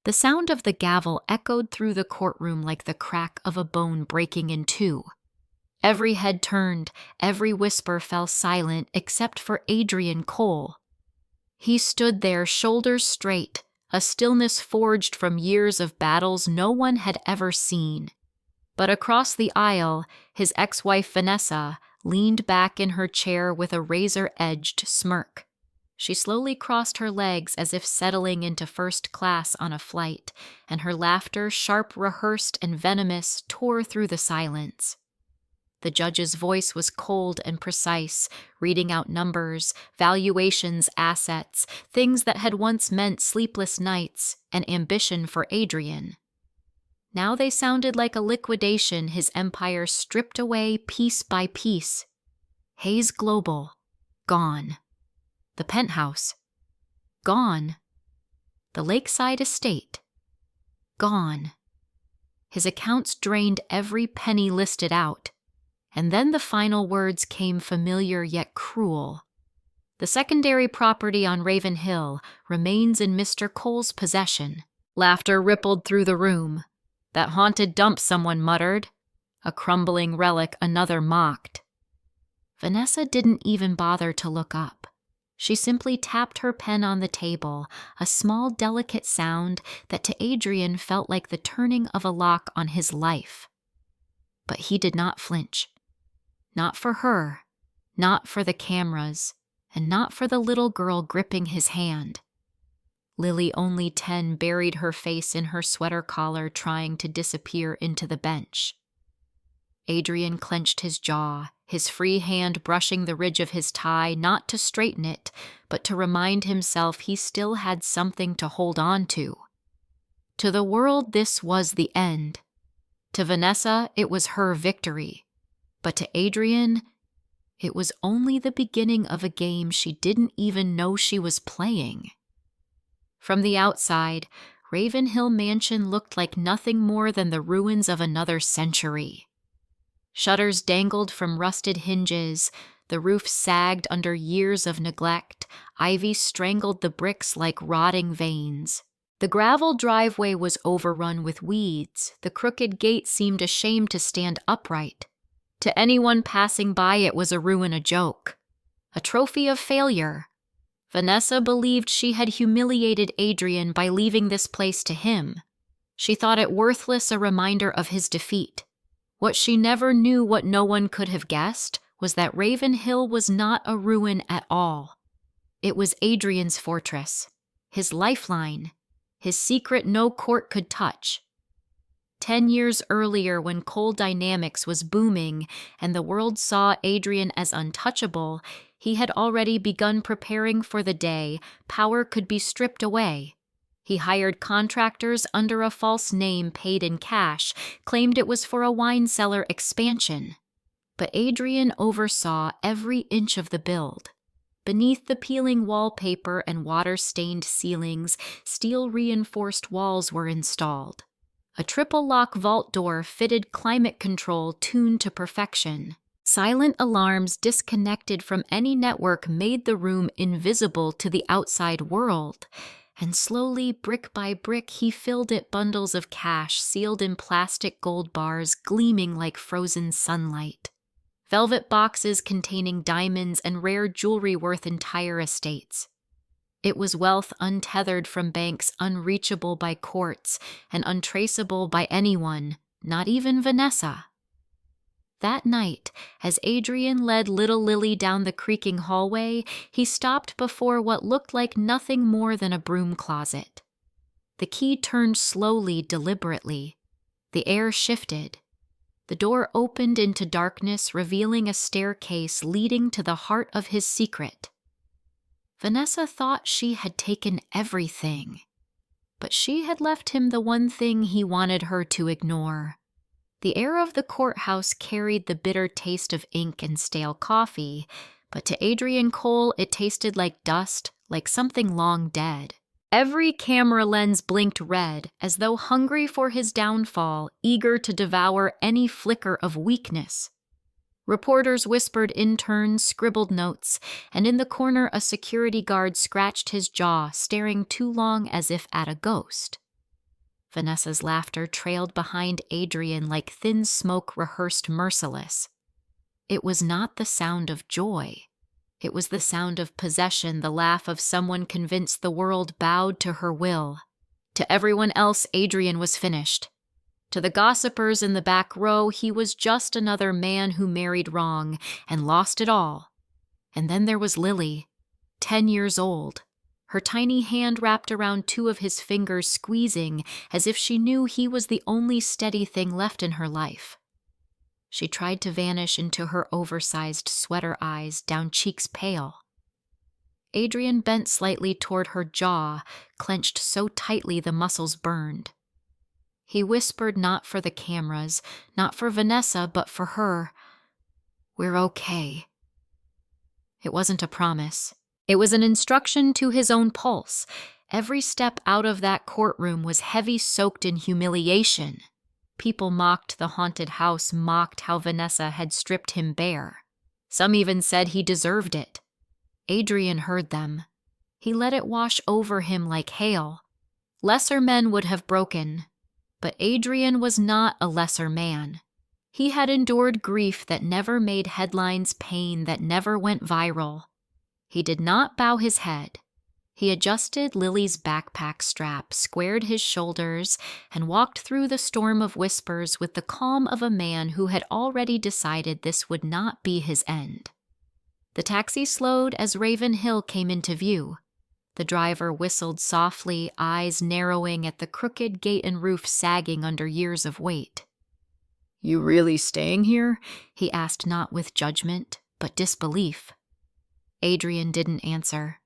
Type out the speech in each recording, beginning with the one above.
The sound of the gavel echoed through the courtroom like the crack of a bone breaking in two. Every head turned, every whisper fell silent except for Adrian Cole. He stood there, shoulders straight, a stillness forged from years of battles no one had ever seen. But across the aisle, his ex-wife Vanessa leaned back in her chair with a razor-edged smirk. She slowly crossed her legs as if settling into first class on a flight, and her laughter, sharp, rehearsed, and venomous, tore through the silence. The judge's voice was cold and precise, reading out numbers, valuations, assets, things that had once meant sleepless nights and ambition for Adrian. Now they sounded like a liquidation his empire stripped away piece by piece. Hayes Global, gone. The penthouse, gone. The lakeside estate, gone. His accounts drained every penny listed out. And then the final words came familiar yet cruel. The secondary property on Raven Hill remains in Mr. Cole's possession. Laughter rippled through the room. That haunted dump, someone muttered. A crumbling relic, another mocked. Vanessa didn't even bother to look up. She simply tapped her pen on the table, a small, delicate sound that to Adrian felt like the turning of a lock on his life. But he did not flinch. Not for her, not for the cameras, and not for the little girl gripping his hand. Lily, only 10, buried her face in her sweater collar, trying to disappear into the bench. Adrian clenched his jaw, his free hand brushing the ridge of his tie, not to straighten it, but to remind himself he still had something to hold on to. To the world, this was the end. To Vanessa, it was her victory. But to Adrian, it was only the beginning of a game she didn't even know she was playing. From the outside, Raven Hill Mansion looked like nothing more than the ruins of another century. Shutters dangled from rusted hinges, the roof sagged under years of neglect, ivy strangled the bricks like rotting veins. The gravel driveway was overrun with weeds, the crooked gate seemed ashamed to stand upright. To anyone passing by, it was a ruin, a joke, a trophy of failure. Vanessa believed she had humiliated Adrian by leaving this place to him. She thought it worthless, a reminder of his defeat. What she never knew, what no one could have guessed, was that Raven Hill was not a ruin at all. It was Adrian's fortress, his lifeline, his secret no court could touch. 10 years earlier, when Cole Dynamics was booming and the world saw Adrian as untouchable, he had already begun preparing for the day power could be stripped away. He hired contractors under a false name, paid in cash, claimed it was for a wine cellar expansion. But Adrian oversaw every inch of the build. Beneath the peeling wallpaper and water-stained ceilings, steel-reinforced walls were installed. A triple-lock vault door fitted climate control tuned to perfection. Silent alarms disconnected from any network made the room invisible to the outside world. And slowly, brick by brick, he filled it bundles of cash sealed in plastic gold bars gleaming like frozen sunlight. Velvet boxes containing diamonds and rare jewelry worth entire estates. It was wealth untethered from banks, unreachable by courts, and untraceable by anyone, not even Vanessa. That night, as Adrian led little Lily down the creaking hallway, he stopped before what looked like nothing more than a broom closet. The key turned slowly, deliberately. The air shifted. The door opened into darkness, revealing a staircase leading to the heart of his secret. Vanessa thought she had taken everything, but she had left him the one thing he wanted her to ignore. The air of the courthouse carried the bitter taste of ink and stale coffee, but to Adrian Cole it tasted like dust, like something long dead. Every camera lens blinked red, as though hungry for his downfall, eager to devour any flicker of weakness. Reporters whispered, interns scribbled notes, and in the corner a security guard scratched his jaw, staring too long as if at a ghost. Vanessa's laughter trailed behind Adrian like thin smoke rehearsed merciless. It was not the sound of joy. It was the sound of possession, the laugh of someone convinced the world bowed to her will. To everyone else, Adrian was finished. To the gossipers in the back row, he was just another man who married wrong and lost it all. And then there was Lily, 10 years old, her tiny hand wrapped around two of his fingers, squeezing as if she knew he was the only steady thing left in her life. She tried to vanish into her oversized sweater eyes, down cheeks pale. Adrian bent slightly toward her jaw, clenched so tightly the muscles burned. He whispered, not for the cameras, not for Vanessa, but for her, "We're okay." It wasn't a promise. It was an instruction to his own pulse. Every step out of that courtroom was heavy, soaked in humiliation. People mocked the haunted house, mocked how Vanessa had stripped him bare. Some even said he deserved it. Adrian heard them. He let it wash over him like hail. Lesser men would have broken, but Adrian was not a lesser man. He had endured grief that never made headlines, pain that never went viral. He did not bow his head. He adjusted Lily's backpack strap, squared his shoulders, and walked through the storm of whispers with the calm of a man who had already decided this would not be his end. The taxi slowed as Raven Hill came into view. The driver whistled softly, eyes narrowing at the crooked gate and roof sagging under years of weight. "You really staying here?" he asked, not with judgment, but disbelief. Adrian didn't answer.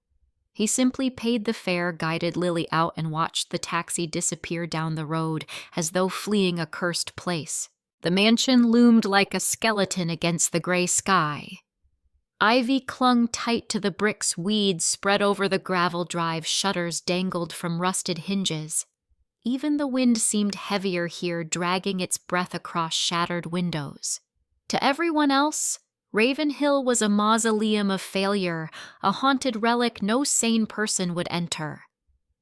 He simply paid the fare, guided Lily out, and watched the taxi disappear down the road as though fleeing a cursed place. The mansion loomed like a skeleton against the gray sky. Ivy clung tight to the bricks, weeds spread over the gravel drive, shutters dangled from rusted hinges. Even the wind seemed heavier here, dragging its breath across shattered windows. To everyone else, Raven Hill was a mausoleum of failure, a haunted relic no sane person would enter.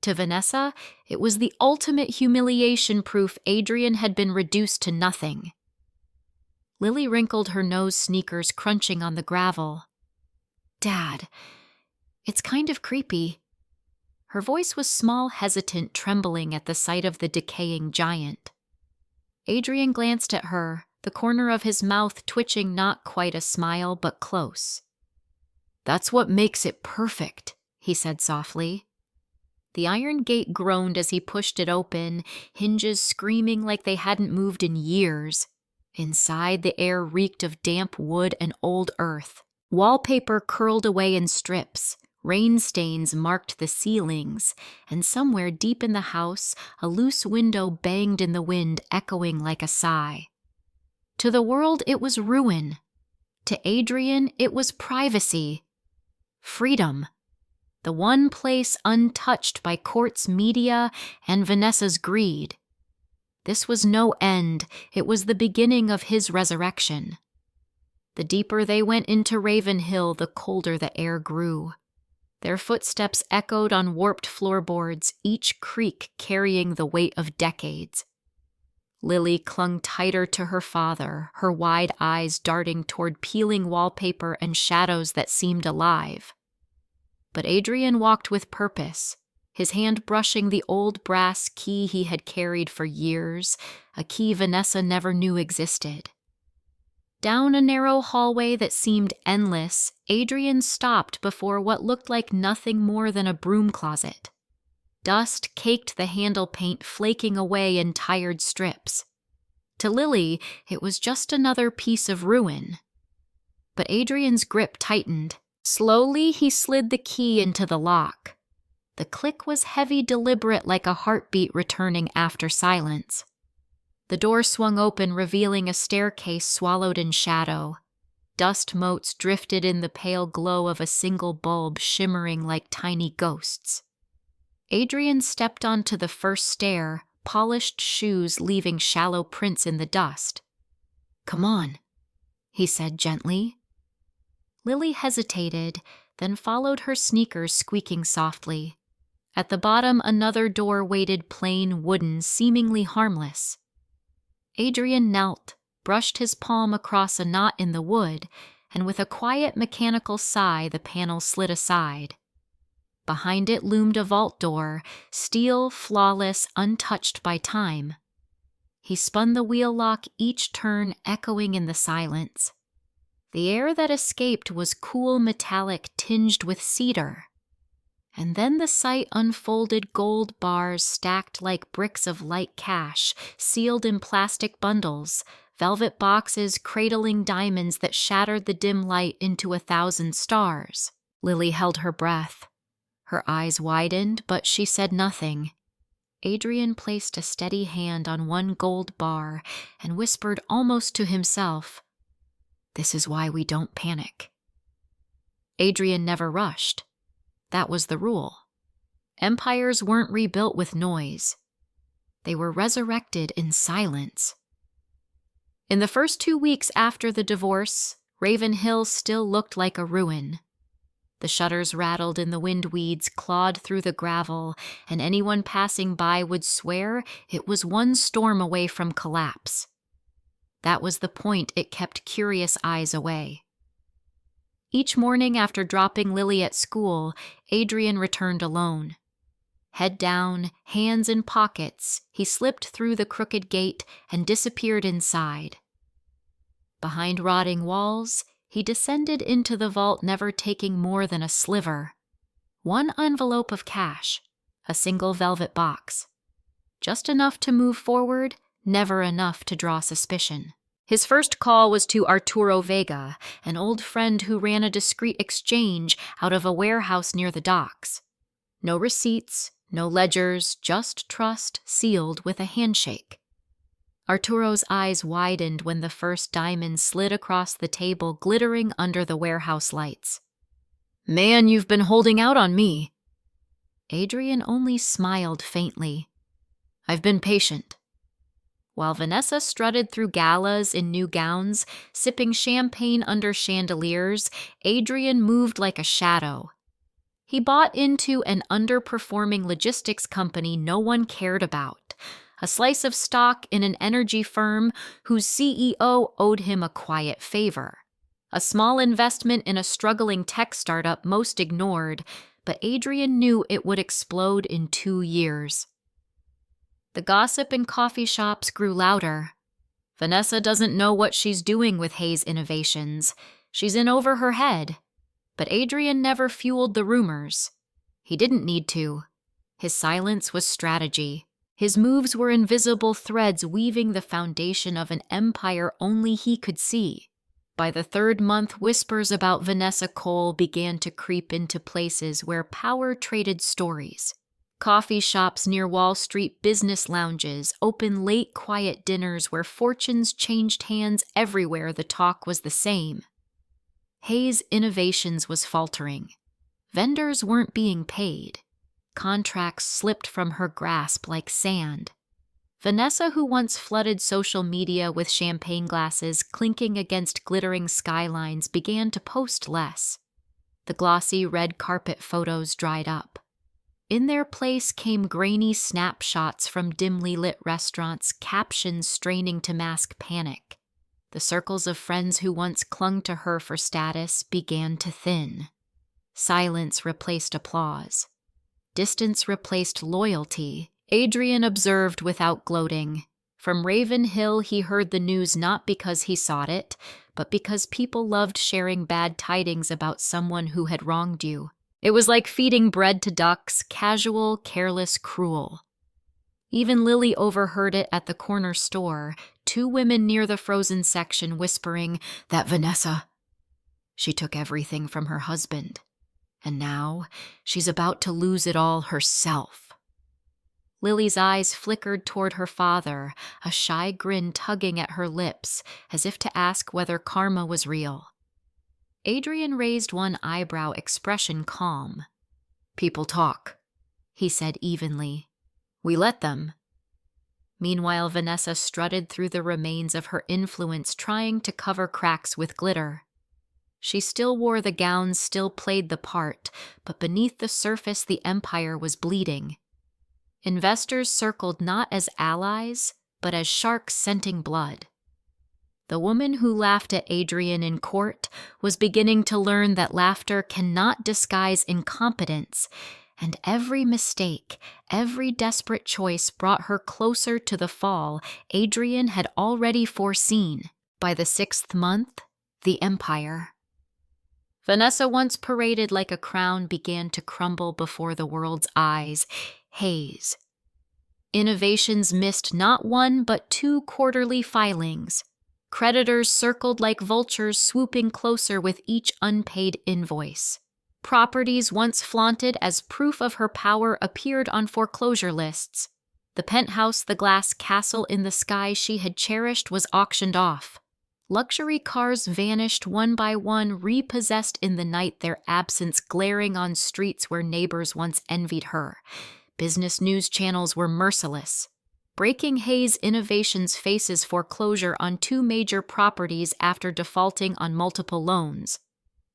To Vanessa, it was the ultimate humiliation, proof Adrian had been reduced to nothing. Lily wrinkled her nose, sneakers crunching on the gravel. "Dad, it's kind of creepy." Her voice was small, hesitant, trembling at the sight of the decaying giant. Adrian glanced at her, the corner of his mouth twitching, not quite a smile, but close. "That's what makes it perfect," he said softly. The iron gate groaned as he pushed it open, hinges screaming like they hadn't moved in years. Inside, the air reeked of damp wood and old earth. Wallpaper curled away in strips. Rain stains marked the ceilings, and somewhere deep in the house, a loose window banged in the wind, echoing like a sigh. To the world, it was ruin. To Adrian, it was privacy. Freedom. The one place untouched by courts, media, and Vanessa's greed. This was no end. It was the beginning of his resurrection. The deeper they went into Raven Hill, the colder the air grew. Their footsteps echoed on warped floorboards, each creak carrying the weight of decades. Lily clung tighter to her father, her wide eyes darting toward peeling wallpaper and shadows that seemed alive. But Adrian walked with purpose, his hand brushing the old brass key he had carried for years, a key Vanessa never knew existed. Down a narrow hallway that seemed endless, Adrian stopped before what looked like nothing more than a broom closet. Dust caked the handle paint, flaking away in tired strips. To Lily, it was just another piece of ruin. But Adrian's grip tightened. Slowly, he slid the key into the lock. The click was heavy, deliberate, like a heartbeat returning after silence. The door swung open, revealing a staircase swallowed in shadow. Dust motes drifted in the pale glow of a single bulb, shimmering like tiny ghosts. Adrian stepped onto the first stair, polished shoes leaving shallow prints in the dust. "Come on," he said gently. Lily hesitated, then followed her sneakers squeaking softly. At the bottom, another door waited, plain wooden, seemingly harmless. Adrian knelt, brushed his palm across a knot in the wood, and with a quiet mechanical sigh the panel slid aside. Behind it loomed a vault door, steel, flawless, untouched by time. He spun the wheel lock, each turn echoing in the silence. The air that escaped was cool, metallic, tinged with cedar. And then the sight unfolded, gold bars stacked like bricks of light cash, sealed in plastic bundles, velvet boxes cradling diamonds that shattered the dim light into 1,000 stars. Lily held her breath. Her eyes widened, but she said nothing. Adrian placed a steady hand on one gold bar and whispered almost to himself, "This is why we don't panic." Adrian never rushed. That was the rule. Empires weren't rebuilt with noise. They were resurrected in silence. In the first 2 weeks after the divorce, Raven Hill still looked like a ruin. The shutters rattled in the wind, weeds clawed through the gravel, and anyone passing by would swear it was one storm away from collapse. That was the point it kept curious eyes away. Each morning after dropping Lily at school, Adrian returned alone. Head down, hands in pockets, he slipped through the crooked gate and disappeared inside. Behind rotting walls, he descended into the vault, never taking more than a sliver. One envelope of cash, a single velvet box. Just enough to move forward, never enough to draw suspicion. His first call was to Arturo Vega, an old friend who ran a discreet exchange out of a warehouse near the docks. No receipts, no ledgers, just trust sealed with a handshake. Arturo's eyes widened when the first diamond slid across the table, glittering under the warehouse lights. "Man, you've been holding out on me." Adrian only smiled faintly. "I've been patient." While Vanessa strutted through galas in new gowns, sipping champagne under chandeliers, Adrian moved like a shadow. He bought into an underperforming logistics company no one cared about, a slice of stock in an energy firm whose CEO owed him a quiet favor, a small investment in a struggling tech startup most ignored, but Adrian knew it would explode in 2 years. The gossip in coffee shops grew louder. Vanessa doesn't know what she's doing with Hayes Innovations. She's in over her head. But Adrian never fueled the rumors. He didn't need to. His silence was strategy. His moves were invisible threads weaving the foundation of an empire only he could see. By the 3rd month, whispers about Vanessa Cole began to creep into places where power traded stories. Coffee shops near Wall Street, business lounges, open late quiet dinners where fortunes changed hands. Everywhere the talk was the same. Hayes Innovations was faltering. Vendors weren't being paid. Contracts slipped from her grasp like sand. Vanessa, who once flooded social media with champagne glasses clinking against glittering skylines, began to post less. The glossy red carpet photos dried up. In their place came grainy snapshots from dimly lit restaurants, captions straining to mask panic. The circles of friends who once clung to her for status began to thin. Silence replaced applause. Distance replaced loyalty. Adrian observed without gloating. From Raven Hill, he heard the news not because he sought it, but because people loved sharing bad tidings about someone who had wronged you. It was like feeding bread to ducks, casual, careless, cruel. Even Lily overheard it at the corner store, 2 women near the frozen section whispering, "That Vanessa." She took everything from her husband, and now she's about to lose it all herself. Lily's eyes flickered toward her father, a shy grin tugging at her lips, as if to ask whether karma was real. Adrian raised one eyebrow, expression calm. "People talk," he said evenly. "We let them." Meanwhile, Vanessa strutted through the remains of her influence, trying to cover cracks with glitter. She still wore the gowns, still played the part, but beneath the surface the empire was bleeding. Investors circled not as allies, but as sharks scenting blood. The woman who laughed at Adrian in court was beginning to learn that laughter cannot disguise incompetence, and every mistake, every desperate choice brought her closer to the fall Adrian had already foreseen. By the 6th month, the empire. Vanessa, once paraded like a crown, began to crumble before the world's eyes. Haze. Innovations missed not one but 2 quarterly filings. Creditors circled like vultures, swooping closer with each unpaid invoice. Properties once flaunted as proof of her power appeared on foreclosure lists. The penthouse, the glass castle in the sky she had cherished, was auctioned off. Luxury cars vanished one by one, repossessed in the night, their absence glaring on streets where neighbors once envied her. Business news channels were merciless. Breaking Haze Innovations faces foreclosure on 2 major properties after defaulting on multiple loans.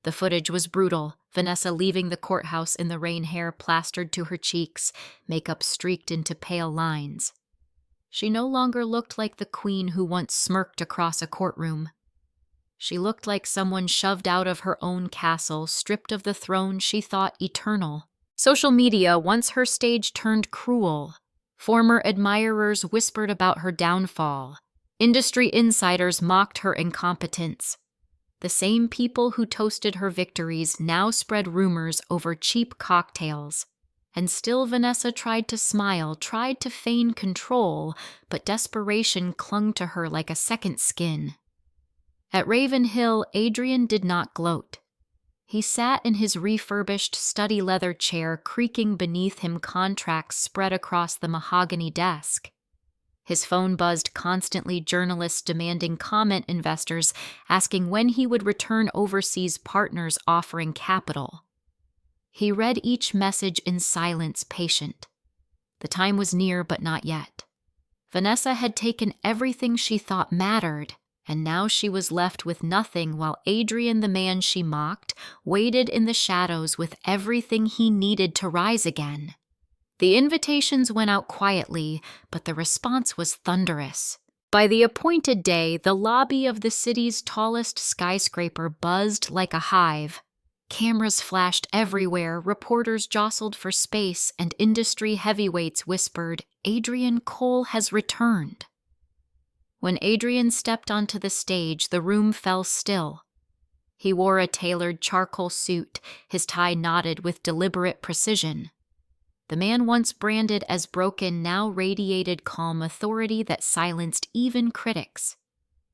The footage was brutal, Vanessa leaving the courthouse in the rain, hair plastered to her cheeks, makeup streaked into pale lines. She no longer looked like the queen who once smirked across a courtroom. She looked like someone shoved out of her own castle, stripped of the throne she thought eternal. Social media, once her stage, turned cruel. Former admirers whispered about her downfall. Industry insiders mocked her incompetence. The same people who toasted her victories now spread rumors over cheap cocktails. And still Vanessa tried to smile, tried to feign control, but desperation clung to her like a second skin. At Raven Hill, Adrian did not gloat. He sat in his refurbished study leather chair, creaking beneath him contracts spread across the mahogany desk. His phone buzzed constantly, journalists demanding comment, investors asking when he would return, overseas partners offering capital. He read each message in silence, patient. The time was near, but not yet. Vanessa had taken everything she thought mattered, and now she was left with nothing, while Adrian, the man she mocked, waited in the shadows with everything he needed to rise again. The invitations went out quietly, but the response was thunderous. By the appointed day, the lobby of the city's tallest skyscraper buzzed like a hive. Cameras flashed everywhere, reporters jostled for space, and industry heavyweights whispered, "Adrian Cole has returned." When Adrian stepped onto the stage, the room fell still. He wore a tailored charcoal suit, his tie knotted with deliberate precision. The man once branded as broken now radiated calm authority that silenced even critics.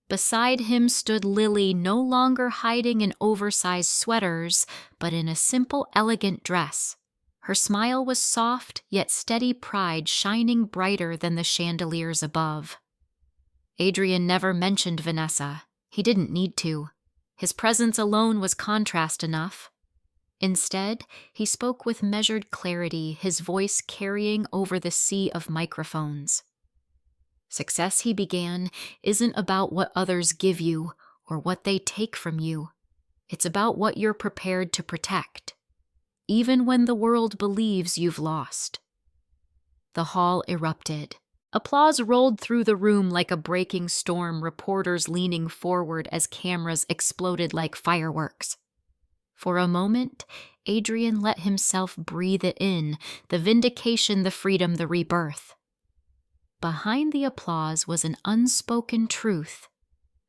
Beside him stood Lily, no longer hiding in oversized sweaters, but in a simple, elegant dress. Her smile was soft, yet steady pride shining brighter than the chandeliers above. Adrian never mentioned Vanessa. He didn't need to. His presence alone was contrast enough. Instead, he spoke with measured clarity, his voice carrying over the sea of microphones. Success, he began, isn't about what others give you or what they take from you. It's about what you're prepared to protect, even when the world believes you've lost. The hall erupted. Applause rolled through the room like a breaking storm, reporters leaning forward as cameras exploded like fireworks. For a moment, Adrian let himself breathe it in, the vindication, the freedom, the rebirth. Behind the applause was an unspoken truth.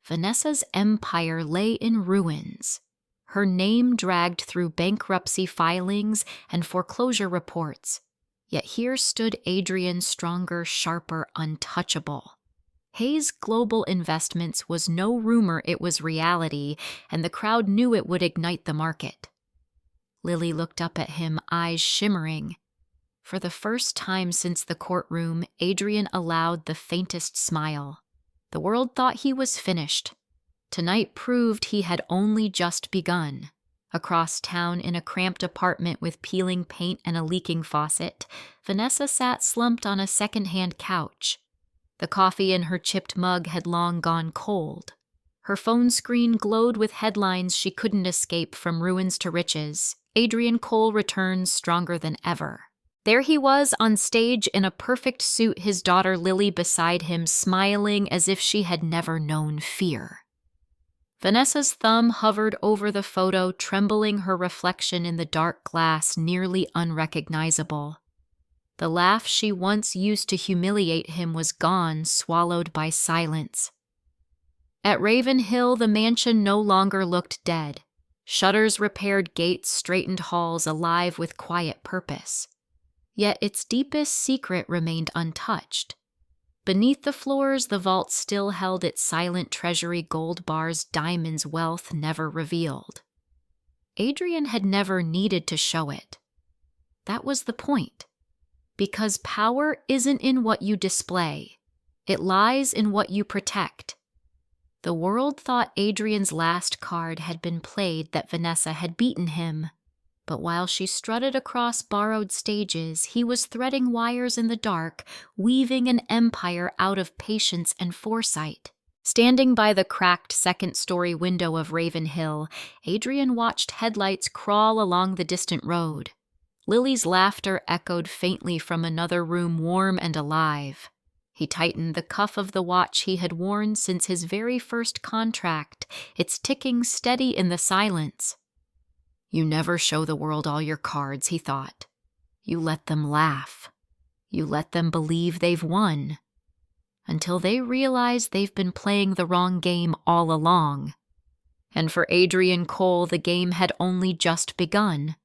Vanessa's empire lay in ruins. Her name dragged through bankruptcy filings and foreclosure reports. Yet here stood Adrian, stronger, sharper, untouchable. Haze Global Investments was no rumor, it was reality, and the crowd knew it would ignite the market. Lily looked up at him, eyes shimmering. For the first time since the courtroom, Adrian allowed the faintest smile. The world thought he was finished. Tonight proved he had only just begun. Across town, in a cramped apartment with peeling paint and a leaking faucet, Vanessa sat slumped on a second-hand couch. The coffee in her chipped mug had long gone cold. Her phone screen glowed with headlines she couldn't escape, from ruins to riches. Adrian Cole returns stronger than ever. There he was on stage in a perfect suit, his daughter Lily beside him, smiling as if she had never known fear. Vanessa's thumb hovered over the photo, trembling, her reflection in the dark glass nearly unrecognizable. The laugh she once used to humiliate him was gone, swallowed by silence. At Raven Hill, the mansion no longer looked dead. Shutters repaired gates, straightened halls, alive with quiet purpose. Yet its deepest secret remained untouched. Beneath the floors, the vault still held its silent treasury, gold bars, diamonds, wealth never revealed. Adrian had never needed to show it. That was the point. Because power isn't in what you display. It lies in what you protect. The world thought Adrian's last card had been played, that Vanessa had beaten him. But while she strutted across borrowed stages, he was threading wires in the dark, weaving an empire out of patience and foresight. Standing by the cracked second-story window of Raven Hill, Adrian watched headlights crawl along the distant road. Lily's laughter echoed faintly from another room, warm and alive. He tightened the cuff of the watch he had worn since his very first contract, its ticking steady in the silence. You never show the world all your cards, he thought. You let them laugh. You let them believe they've won. Until they realize they've been playing the wrong game all along. And for Adrian Cole, the game had only just begun.